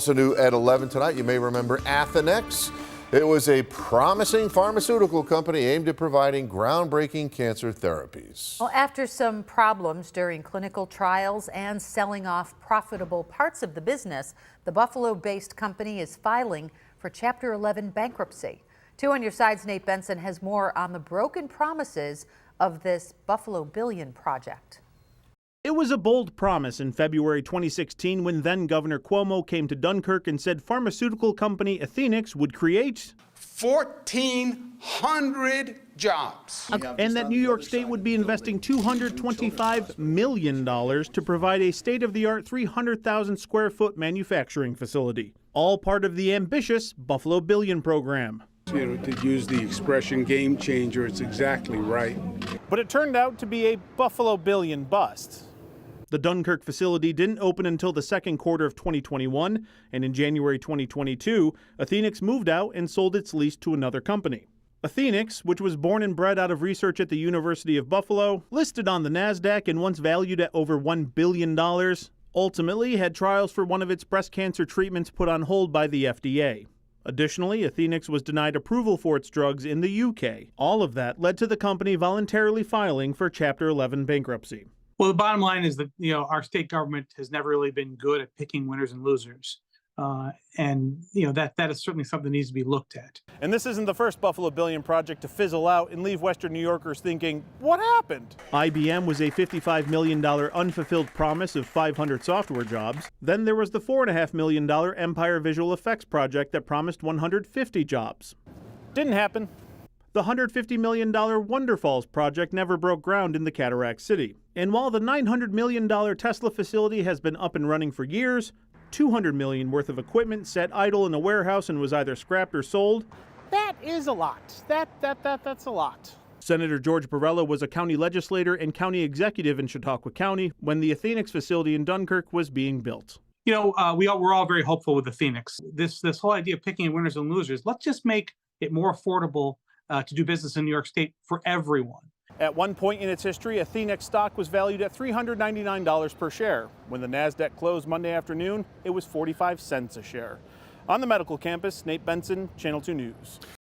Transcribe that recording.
Also new at 11 tonight, you may remember Athenex. It was a promising pharmaceutical company aimed at providing groundbreaking cancer therapies. Well, after some problems during clinical trials and selling off profitable parts of the business, the Buffalo-based company is filing for Chapter 11 bankruptcy. 2 on your side's Nate Benson has more on the broken promises of this Buffalo Billion project. It was a bold promise in February 2016 when then-Governor Cuomo came to Dunkirk and said pharmaceutical company Athenex would create 1,400 jobs. And that New York State would be investing $225 million to provide a state-of-the-art 300,000 square foot manufacturing facility. All part of the ambitious Buffalo Billion program. To use the expression game changer, it's exactly right. But it turned out to be a Buffalo Billion bust. The Dunkirk facility didn't open until the second quarter of 2021, and in January 2022, Athenex moved out and sold its lease to another company. Athenex, which was born and bred out of research at the University of Buffalo, listed on the NASDAQ and once valued at over $1 billion, ultimately had trials for one of its breast cancer treatments put on hold by the FDA. Additionally, Athenex was denied approval for its drugs in the UK. All of that led to the company voluntarily filing for Chapter 11 bankruptcy. Well, the bottom line is that, our state government has never really been good at picking winners and losers. That is certainly something that needs to be looked at. And this isn't the first Buffalo Billion project to fizzle out and leave Western New Yorkers thinking, what happened? IBM was a $55 million unfulfilled promise of 500 software jobs. Then there was the $4.5 million Empire Visual Effects project that promised 150 jobs. Didn't happen. The $150 million Wonder Falls project never broke ground in the Cataract City. And while the $900 million Tesla facility has been up and running for years, $200 million worth of equipment sat idle in a warehouse and was either scrapped or sold. That is a lot. That's a lot. Senator George Borrello was a county legislator and county executive in Chautauqua County when the Athenex facility in Dunkirk was being built. We're all very hopeful with Athenex. This whole idea of picking winners and losers, let's just make it more affordable to do business in New York State for everyone. At one point in its history, Athenex stock was valued at $399 per share. When the NASDAQ closed Monday afternoon, it was 45 cents a share. On the medical campus, Nate Benson, Channel 2 News.